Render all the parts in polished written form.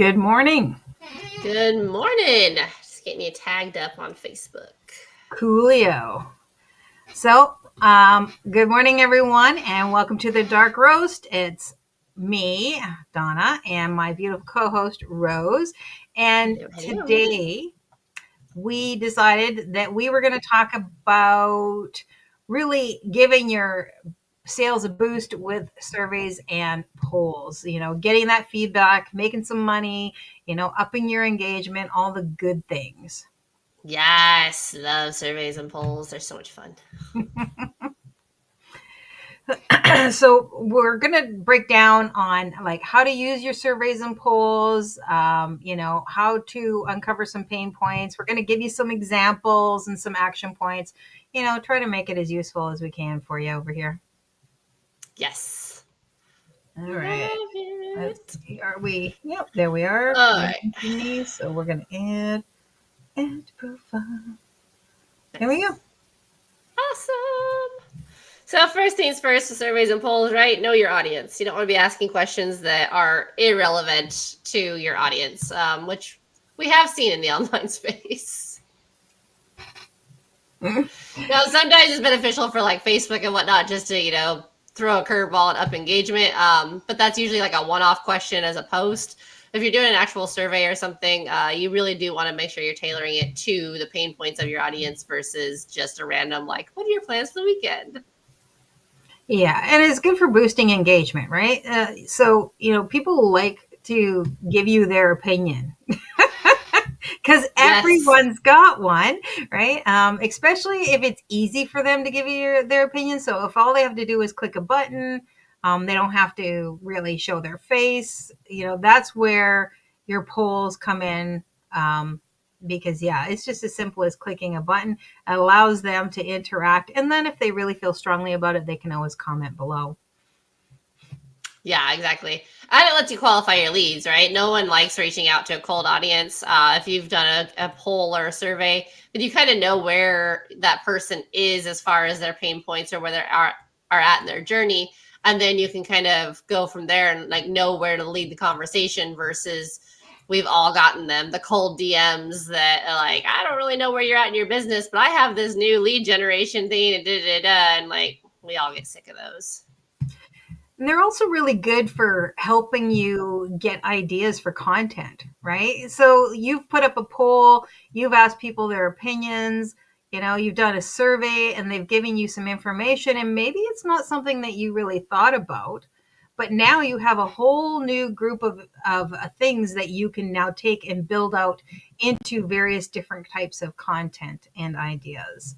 Good morning. Good morning. Just getting you tagged up on Facebook. Coolio. So, good morning, everyone, and welcome to the Dark Roast. It's me, Donna, and my beautiful co-host, Rose. And Hello. today, we decided that we were going to talk about really giving your sales a boost with surveys and polls, getting that feedback, making some money, upping your engagement, all the good things. Yes, love surveys and polls. They're so much fun. So we're going to break down on like how to use your surveys and polls, how to uncover some pain points. We're going to give you some examples and some action points, try to make it as useful as we can for you over here. Yes. All right. Let's see. Are we? Yep, there we are. All right. So we're going to add profile. There we go. Awesome. So first things first, the surveys and polls, right? Know your audience. You don't want to be asking questions that are irrelevant to your audience, which we have seen in the online space. Now, sometimes it's beneficial for like Facebook and whatnot just to, throw a curveball and up engagement. But that's usually like a one-off question as a post. If you're doing an actual survey or something, you really do want to make sure you're tailoring it to the pain points of your audience versus just a random, like, what are your plans for the weekend? Yeah, and it's good for boosting engagement, right? So, people like to give you their opinion because everyone's got one, right? Especially if it's easy for them to give you their opinion. So if all they have to do is click a button, they don't have to really show their face. That's where your polls come in. Because it's just as simple as clicking a button. It allows them to interact. And then if they really feel strongly about it, they can always comment below. Yeah, exactly. And it lets you qualify your leads, right? No one likes reaching out to a cold audience. If you've done a poll or a survey, but you kind of know where that person is as far as their pain points or where they are at in their journey. And then you can kind of go from there and like know where to lead the conversation versus we've all gotten them, the cold DMs that are like, I don't really know where you're at in your business, but I have this new lead generation thing and like we all get sick of those. And they're also really good for helping you get ideas for content, right? So you've put up a poll, you've asked people their opinions, you've done a survey and they've given you some information and maybe it's not something that you really thought about. But now you have a whole new group of things that you can now take and build out into various different types of content and ideas.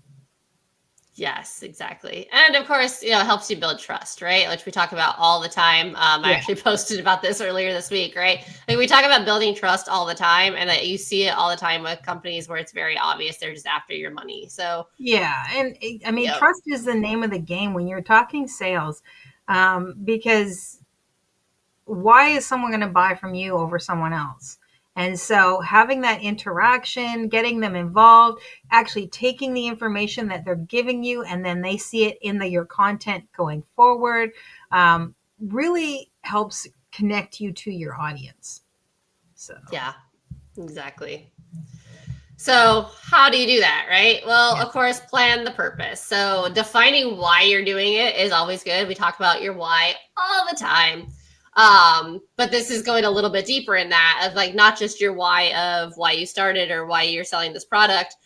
Yes, exactly. And of course, it helps you build trust, right? Which we talk about all the time. I actually posted about this earlier this week, right? Like we talk about building trust all the time and that you see it all the time with companies where it's very obvious they're just after your money. So yeah. And I mean, trust is the name of the game when you're talking sales, because why is someone going to buy from you over someone else? And so having that interaction, getting them involved, actually taking the information that they're giving you, and then they see it in your content going forward, really helps connect you to your audience. So yeah, exactly. So how do you do that, right? Well, of course, plan the purpose. So defining why you're doing it is always good. We talk about your why all the time. But this is going a little bit deeper in that of like not just your why of why you started or why you're selling this product.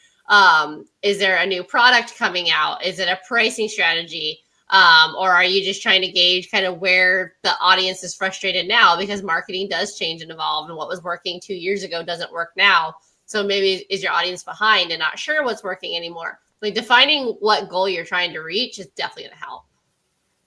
Is there a new product coming out? Is it a pricing strategy? Or are you just trying to gauge kind of where the audience is frustrated now because marketing does change and evolve and what was working 2 years ago doesn't work now. So maybe is your audience behind and not sure what's working anymore? Like defining what goal you're trying to reach is definitely going to help.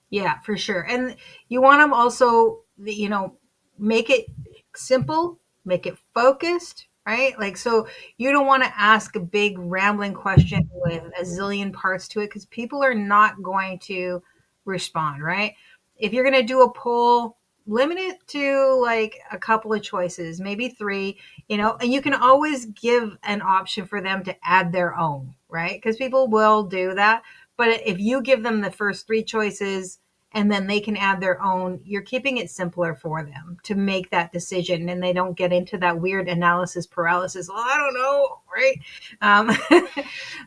Yeah, for sure. And you want them also, make it simple, make it focused, right? Like, so you don't want to ask a big rambling question with a zillion parts to it because people are not going to respond, right? If you're going to do a poll, limit it to like a couple of choices, maybe 3, and you can always give an option for them to add their own, right? Because people will do that. But if you give them the first 3 choices and then they can add their own. You're keeping it simpler for them to make that decision, and they don't get into that weird analysis paralysis. Well, I don't know, right?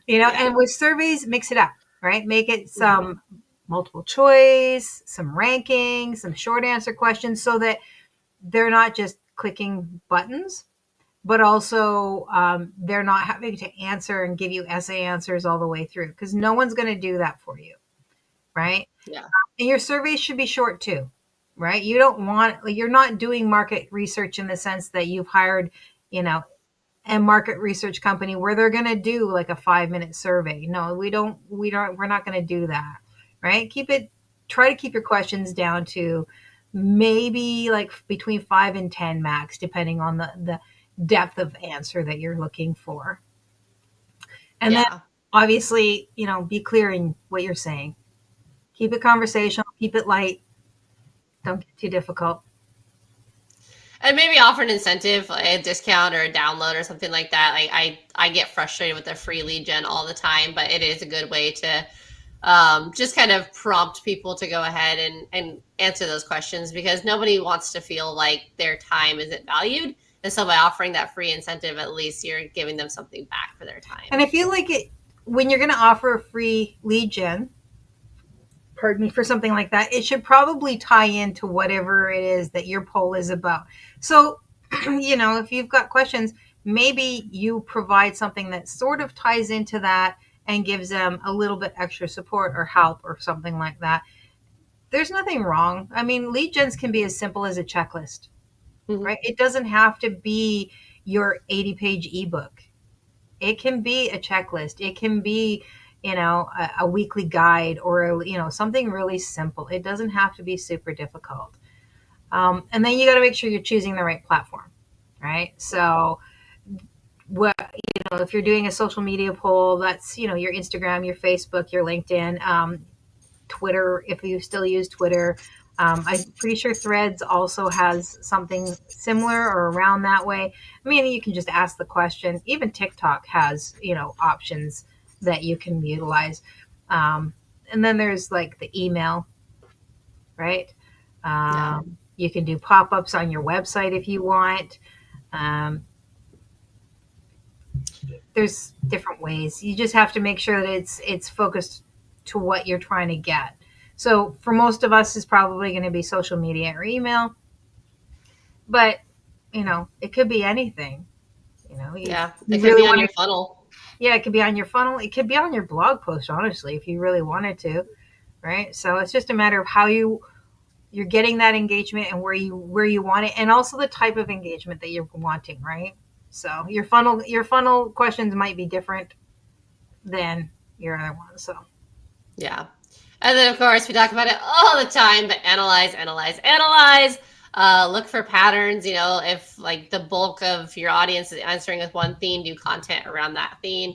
And with surveys, mix it up, right? Make it some multiple choice, some ranking, some short answer questions, so that they're not just clicking buttons, but also they're not having to answer and give you essay answers all the way through, because no one's going to do that for you, right? Yeah. And your surveys should be short too, right? You're not doing market research in the sense that you've hired, a market research company where they're going to do like a 5-minute survey. No, we're not going to do that, right? Try to keep your questions down to maybe like between 5 and 10 max, depending on the depth of answer that you're looking for. And then obviously, be clear in what you're saying. Keep it conversational, keep it light. Don't get too difficult. And maybe offer an incentive, like a discount or a download or something like that. Like I get frustrated with the free lead gen all the time, but it is a good way to just kind of prompt people to go ahead and answer those questions, because nobody wants to feel like their time isn't valued. And so by offering that free incentive, at least you're giving them something back for their time. And I feel like when you're going to offer a free lead gen, for something like that, it should probably tie into whatever it is that your poll is about. So, if you've got questions, maybe you provide something that sort of ties into that and gives them a little bit extra support or help or something like that. There's nothing wrong. I mean, lead gens can be as simple as a checklist, right? It doesn't have to be your 80-page ebook. It can be a checklist. It can be, a weekly guide, or, something really simple. It doesn't have to be super difficult. And then you got to make sure you're choosing the right platform, right? So, if you're doing a social media poll, that's, your Instagram, your Facebook, your LinkedIn, Twitter, if you still use Twitter. I'm pretty sure Threads also has something similar or around that way. I mean, you can just ask the question. Even TikTok has, options that you can utilize. And then there's like the email, right? You can do pop-ups on your website if you want. There's different ways. You just have to make sure that it's focused to what you're trying to get. So for most of us, it's probably going to be social media or email, but it could be anything. It could be on your funnel. Yeah, it could be on your funnel. It could be on your blog post, honestly, if you really wanted to, right? So it's just a matter of how you're getting that engagement and where you want it, and also the type of engagement that you're wanting, right? So your funnel questions might be different than your other ones. So yeah. And then, of course, we talk about it all the time, but analyze. Look for patterns. If like the bulk of your audience is answering with one theme, do content around that theme.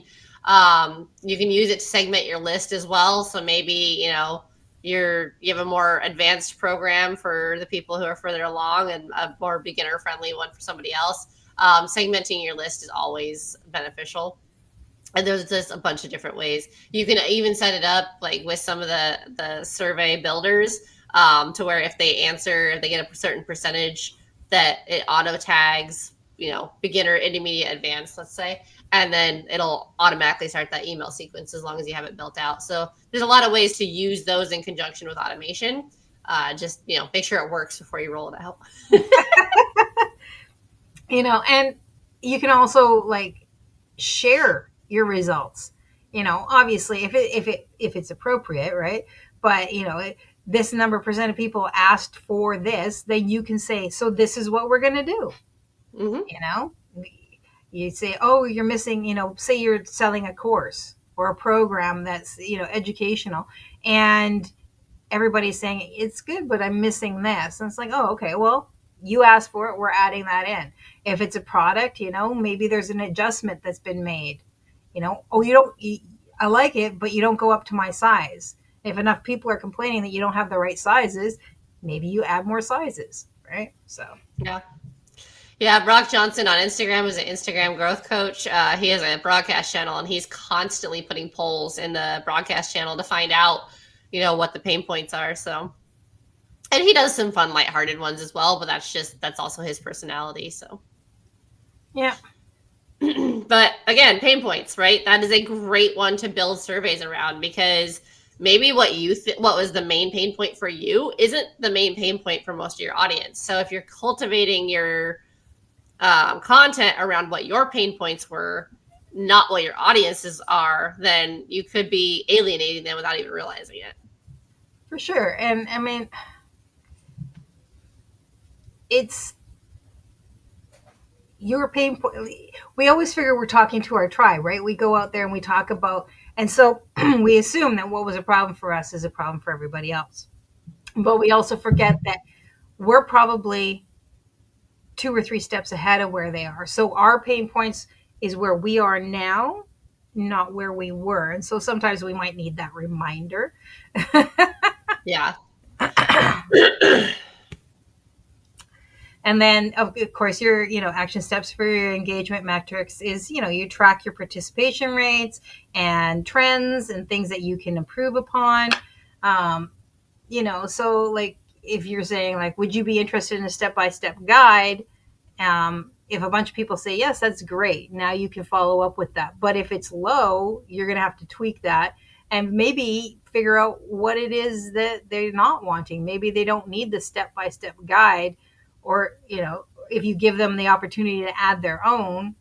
You can use it to segment your list as well. So maybe, you have a more advanced program for the people who are further along and a more beginner friendly one for somebody else. Segmenting your list is always beneficial. And there's just a bunch of different ways. You can even set it up like with some of the survey builders to where if they get a certain percentage, that it auto tags, beginner, intermediate, advanced, let's say, and then it'll automatically start that email sequence as long as you have it built out. So there's a lot of ways to use those in conjunction with automation. Just, make sure it works before you roll it out. And you can also like share your results, obviously if it's appropriate, right? But this number percent of people asked for this, then you can say, so this is what we're going to do. You say, oh, you're missing, say you're selling a course or a program that's, educational, and everybody's saying it's good, but I'm missing this. And it's like, oh, okay, well, you asked for it, we're adding that in. If it's a product, maybe there's an adjustment that's been made. I like it, but you don't go up to my size. If enough people are complaining that you don't have the right sizes, maybe you add more sizes, right? So yeah. Brock Johnson on Instagram is an Instagram growth coach. He has a broadcast channel, and he's constantly putting polls in the broadcast channel to find out, what the pain points are. So And he does some fun, lighthearted ones as well, but that's also his personality. So, yeah. But again, pain points, right? That is a great one to build surveys around, because maybe what was the main pain point for you isn't the main pain point for most of your audience. So if you're cultivating your content around what your pain points were, not what your audiences are, then you could be alienating them without even realizing it. For sure. And I mean, it's your pain point. We always figure we're talking to our tribe, right? We go out there and we talk about, and so we assume that what was a problem for us is a problem for everybody else. But we also forget that we're probably 2 or 3 steps ahead of where they are. So our pain points is where we are now, not where we were. And so sometimes we might need that reminder. Yeah. And then, of course, your action steps for your engagement metrics is you track your participation rates and trends and things that you can improve upon. So like if you're saying like, would you be interested in a step-by-step guide? If a bunch of people say yes, that's great. Now you can follow up with that. But if it's low, you're going to have to tweak that and maybe figure out what it is that they're not wanting. Maybe they don't need the step-by-step guide. Or, if you give them the opportunity to add their own,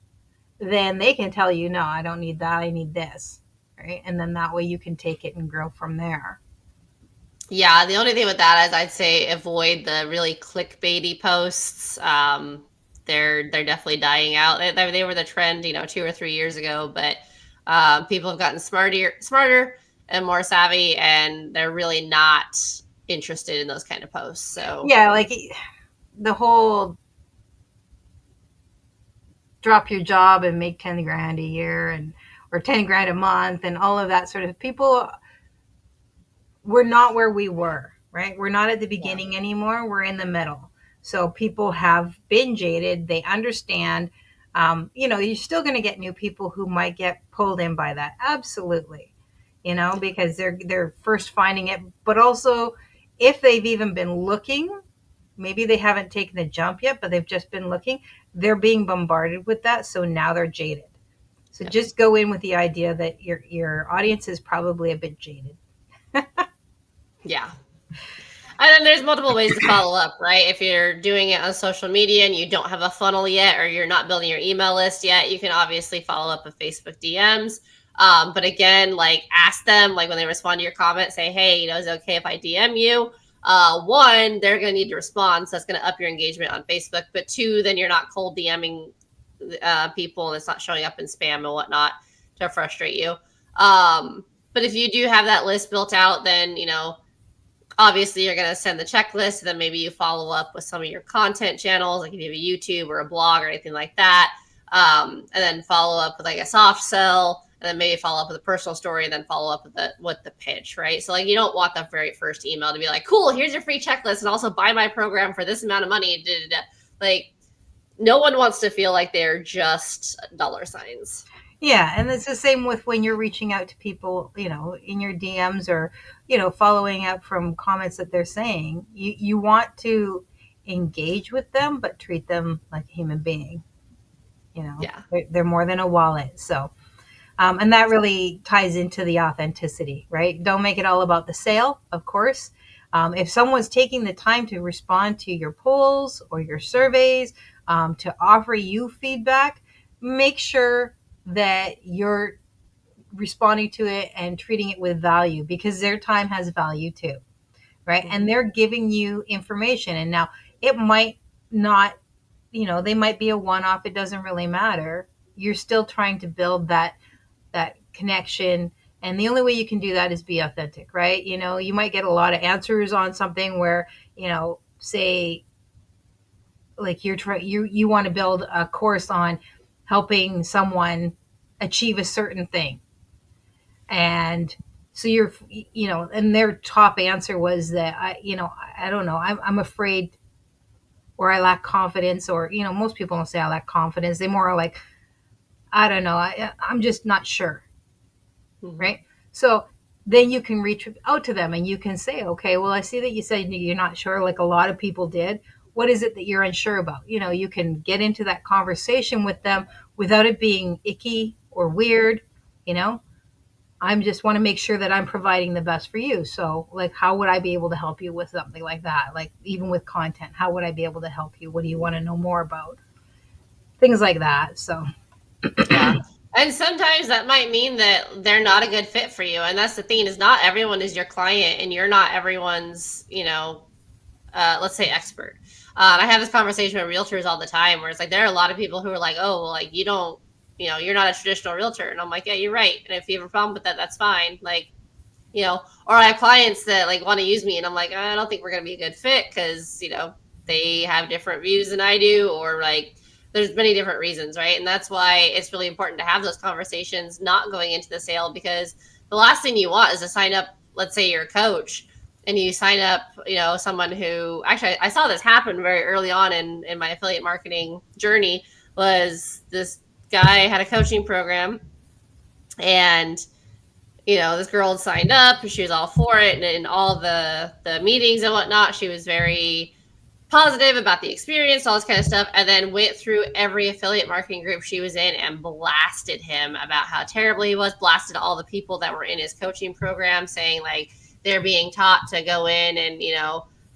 then they can tell you, no, I don't need that. I need this. Right. And then that way you can take it and grow from there. Yeah. The only thing with that is I'd say avoid the really clickbaity posts. They're definitely dying out. They were the trend, 2 or 3 years ago, but people have gotten smarter and more savvy, and they're really not interested in those kind of posts. So yeah, like the whole drop your job and make 10 grand a year or 10 grand a month and all of that sort of people, we're not where we were, right? We're not at the beginning anymore. We're in the middle. So people have been jaded. They understand. You're still going to get new people who might get pulled in by that. Absolutely. Because they're first finding it. But also, if they've even been looking, maybe they haven't taken the jump yet, but they've just been looking, they're being bombarded with that. So now they're jaded. So just go in with the idea that your audience is probably a bit jaded. Yeah. And then there's multiple ways to follow up, right? If you're doing it on social media and you don't have a funnel yet, or you're not building your email list yet, you can obviously follow up with Facebook DMs. But again, like ask them, like when they respond to your comment, say, hey, is it okay if I DM you? One, they're going to need to respond. So that's going to up your engagement on Facebook. But two, then you're not cold DMing people and it's not showing up in spam and whatnot to frustrate you. But if you do have that list built out, then, obviously you're going to send the checklist. And then maybe you follow up with some of your content channels, like if you have a YouTube or a blog or anything like that. And then follow up with like a soft sell, and then maybe follow up with a personal story, and then follow up with the pitch, right? So like you don't want the very first email to be like, cool, here's your free checklist, and also buy my program for this amount of money. Like no one wants to feel like they're just dollar signs. Yeah, and it's the same with when you're reaching out to people, in your DMs or, following up from comments that they're saying. You want to engage with them, but treat them like a human being. Yeah. They're more than a wallet. So, and that really ties into the authenticity, right? Don't make it all about the sale, of course. If someone's taking the time to respond to your polls or your surveys, to offer you feedback, make sure that you're responding to it and treating it with value, because their time has value too, right? And they're giving you information. And now it might not, they might be a one-off. It doesn't really matter. You're still trying to build that connection. And the only way you can do that is be authentic, right? You might get a lot of answers on something where, say like you want to build a course on helping someone achieve a certain thing. And so and their top answer was that I don't know, I'm afraid, or I lack confidence, or, most people don't say I lack confidence. They more are like, I don't know, I'm just not sure. Mm-hmm. Right. So then you can reach out to them and you can say, okay, well, I see that you said you're not sure, like a lot of people did. What is it that you're unsure about? You can get into that conversation with them without it being icky or weird. I just want to make sure that I'm providing the best for you. So, like, how would I be able to help you with something like that? Like, even with content, how would I be able to help you? What do you want to know more about? Things like that. So, yeah. And sometimes that might mean that they're not a good fit for you. And that's the thing, is not everyone is your client, and you're not everyone's, let's say, expert. I have this conversation with realtors all the time where it's like, there are a lot of people who are like, oh, well, like, you're not a traditional realtor. And I'm like, yeah, you're right. And if you have a problem with that, that's fine. Like, or I have clients that like want to use me and I'm like, I don't think we're going to be a good fit because, they have different views than I do, or like there's many different reasons. Right. And that's why it's really important to have those conversations, not going into the sale, because the last thing you want is to sign up, let's say you're a coach and you sign up, someone who actually, I saw this happen very early on in my affiliate marketing journey. Was this guy had a coaching program, and this girl had signed up and she was all for it. And in all the meetings and whatnot, she was very positive about the experience, all this kind of stuff, and then went through every affiliate marketing group she was in and blasted him about how terrible he was, blasted all the people that were in his coaching program, saying like they're being taught to go in and,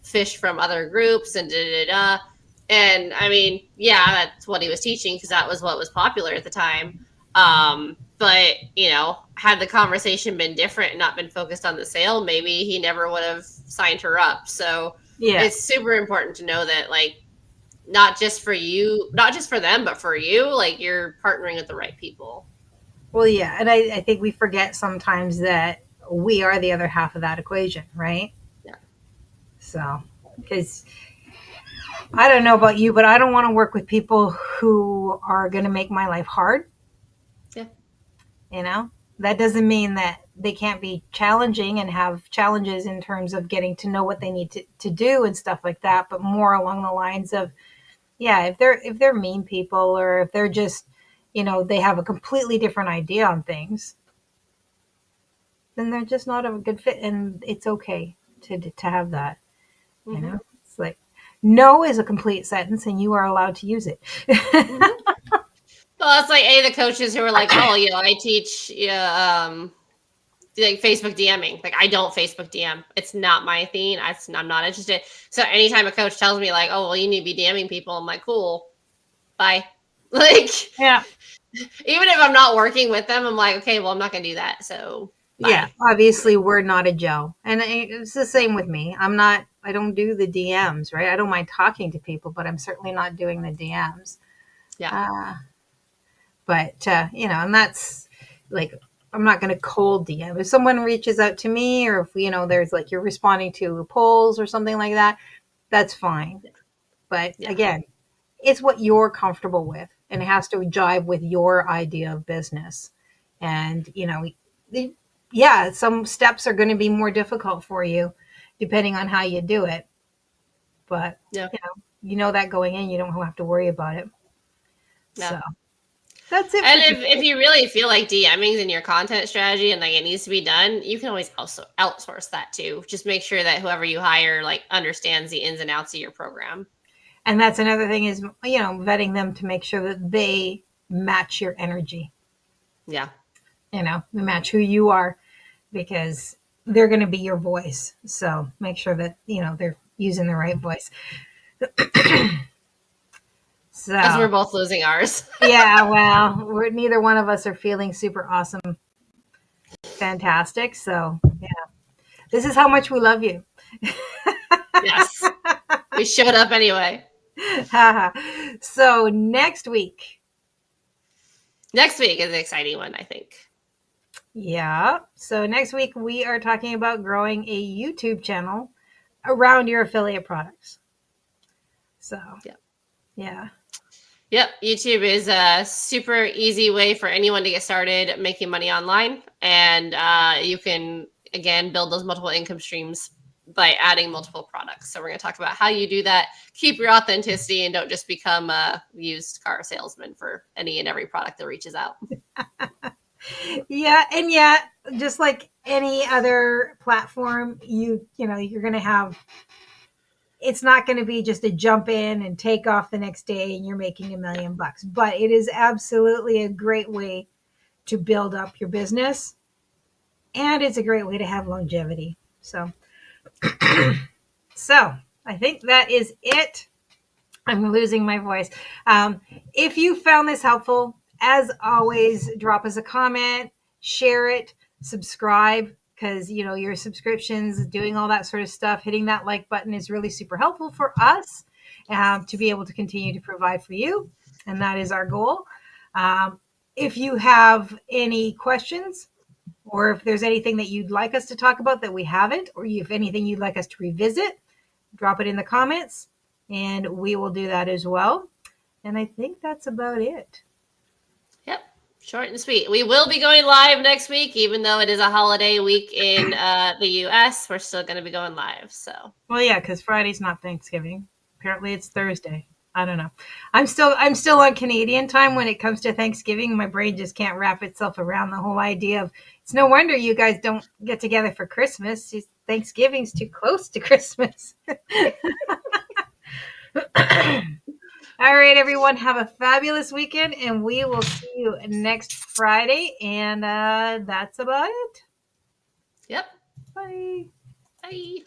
fish from other groups and da-da-da. And I mean, yeah, that's what he was teaching because that was what was popular at the time. But, had the conversation been different and not been focused on the sale, maybe he never would have signed her up. So yeah, it's super important to know that, like, not just for you, not just for them, but for you, like, you're partnering with the right people. Well, yeah. And I think we forget sometimes that we are the other half of that equation, right? Yeah. So, because I don't know about you, but I don't want to work with people who are going to make my life hard. Yeah. That doesn't mean that they can't be challenging and have challenges in terms of getting to know what they need to do and stuff like that, but more along the lines of, yeah, if they're mean people, or if they're just, they have a completely different idea on things, then they're just not a good fit, and it's okay to have that. Mm-hmm. It's like, no is a complete sentence and you are allowed to use it. Mm-hmm. Well, it's like the coaches who are like, oh, I teach like Facebook DMing. Like, I don't Facebook DM. It's not my thing. I'm not interested. So anytime a coach tells me like, oh, well, you need to be DMing people, I'm like, cool, bye. Like, yeah. Even if I'm not working with them, I'm like, okay, well, I'm not going to do that. So bye. Yeah, obviously we're not a gel. And it's the same with me. I don't do the DMs, right? I don't mind talking to people, but I'm certainly not doing the DMs. Yeah. But, and that's like, I'm not going to cold DM. If someone reaches out to me, or if, there's like, you're responding to polls or something like that, that's fine. Yeah. But again, it's what you're comfortable with, and it has to jive with your idea of business. And, some steps are going to be more difficult for you depending on how you do it. But, that going in, you don't have to worry about it. Yeah. So that's it. And if you really feel like DMing is in your content strategy and like it needs to be done, you can always also outsource that too. Just make sure that whoever you hire like understands the ins and outs of your program. And that's another thing is, vetting them to make sure that they match your energy. Yeah. Match who you are, because they're going to be your voice. So make sure that, they're using the right voice. So, as we're both losing ours. Yeah, well, neither one of us are feeling super awesome, fantastic. So, yeah, this is how much we love you. Yes, we showed up anyway. So next week is an exciting one, I think. Yeah. So next week we are talking about growing a YouTube channel around your affiliate products. So, yeah. Yep. YouTube is a super easy way for anyone to get started making money online. And you can, again, build those multiple income streams by adding multiple products. So we're going to talk about how you do that, keep your authenticity, and don't just become a used car salesman for any and every product that reaches out. Yeah, and yet, just like any other platform, you're going to have. It's not going to be just a jump in and take off the next day and you're making $1 million bucks, but it is absolutely a great way to build up your business, and it's a great way to have longevity. So, so I think that is it. I'm losing my voice. If you found this helpful, as always, drop us a comment, share it, subscribe, because your subscriptions, doing all that sort of stuff, hitting that like button is really super helpful for us to be able to continue to provide for you, and that is our goal. If you have any questions, or if there's anything that you'd like us to talk about that we haven't, or if anything you'd like us to revisit, drop it in the comments and we will do that as well. And I think that's about it. Yep. Short and sweet. We will be going live next week, even though it is a holiday week in the US. We're still going to be going live. So, well, yeah, because Friday's not Thanksgiving. Apparently, it's Thursday. I don't know. I'm still on Canadian time when it comes to Thanksgiving. My brain just can't wrap itself around the whole idea of. It's no wonder you guys don't get together for Christmas. Thanksgiving's too close to Christmas. All right, everyone, have a fabulous weekend, and we will see you next Friday. And that's about it. Yep. Bye. Bye.